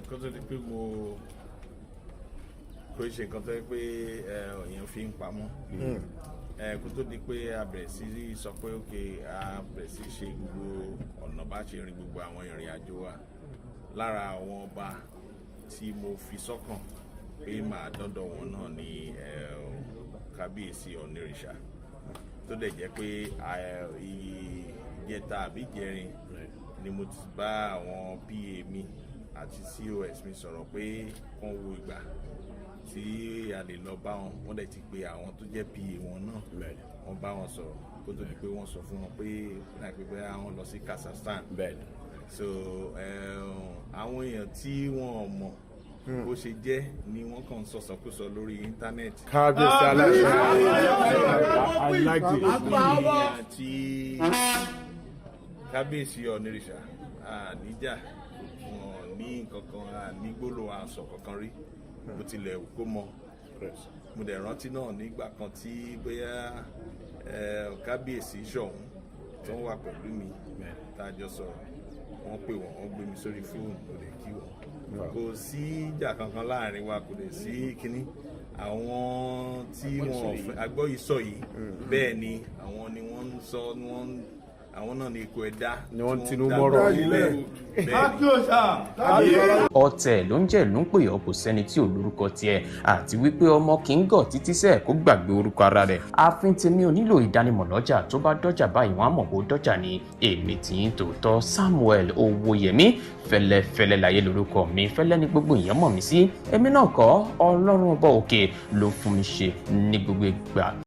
kó tó di pé kò ṣe nǹkan tó yẹ pé èèyàn fi ń pamọ́ kó tó di pé a bẹ̀rẹ̀ sí sọ pé a bẹ̀rẹ̀ sí ṣe gbogbo ọ̀nà bá ṣe rìn gbogbo àwọn ìrìn àjò wa lára àwọn ọba tí mo fi sọ́kàn pé màá dọ́dọ̀ wọn náà ní kábíyèsí Ọ̀nìrìṣà tó dẹ̀ jẹ́ pé ìjẹta àbí ìjẹrin ni mo ti bá àwọn PA mi àti COS mi sọ̀rọ̀ pé kán wo ìgbà tí a lè lọ bá wọn, wọ́n dẹ̀ ti pe àwọn tó jẹ́ PA wọn náà wọ́n bá wọn sọ̀rọ̀ kó tó di pé wọ́n sọ fún wọn pé láìpẹ́ àwọn lọ sí Kazakhstan. So àwọn èèyàn tí wọ́n mọ̀ bó ṣe jẹ́ ni wọ́n kàn sọ̀sọ̀kúsọ lórí íńtánẹ́ẹ̀tì. Kábíyèsí aláṣẹ àti kábíyèsí Ọ̀nìrìṣà níjà wọn ní kankan ní gbólóhùn aṣọ kankan rí bó tilẹ̀ kó mọ. Mo dẹ̀ rántí náà nígbà kan tí bóyá kábíyèsí Ṣọ̀ún tó wà pẹ̀lú mi tá a jọ sọ̀rọ̀ wọ́n pè wọ́n gbé mi sórí fóònù kò lè kí wọ́n kò sí ìjà kankan láàrin wa kò lè sí kínní àwọn tí wọ́n agbọ́ yìí sọ yìí bẹ́ẹ̀ ni àwọn ni wọ́n ń sọ àwọn náà ní ikú ẹ̀dá ni wọ́n tinú mọ́rọ̀ ilẹ̀ ọ̀tẹ̀ ló ń jẹ́ ló ń pè ọ́ kò sẹ́ni tí ò lórúkọ tiẹ̀ àti wípé ọmọ kì í gọ̀ títí sẹ́ẹ̀ kó gbàgbé orúkọ ara rẹ̀. ààfin tèmi ò nílò ìdánimọ̀ lọ́jà tó bá dọ́jà báyìí wọ́n á mọ̀ bó dọ́jà ni èmi tí ń tòótọ́ Samuel Owóyẹmí fẹ́lẹ́fẹ́lẹ́ láyé lórúkọ mi fẹ́lẹ́ ní gbogbo èèyàn mọ̀ mí sí èmi náà kọ́ Ọlọ́run ọba òkè ló fún mi ṣe ní gbogbo ìgbà.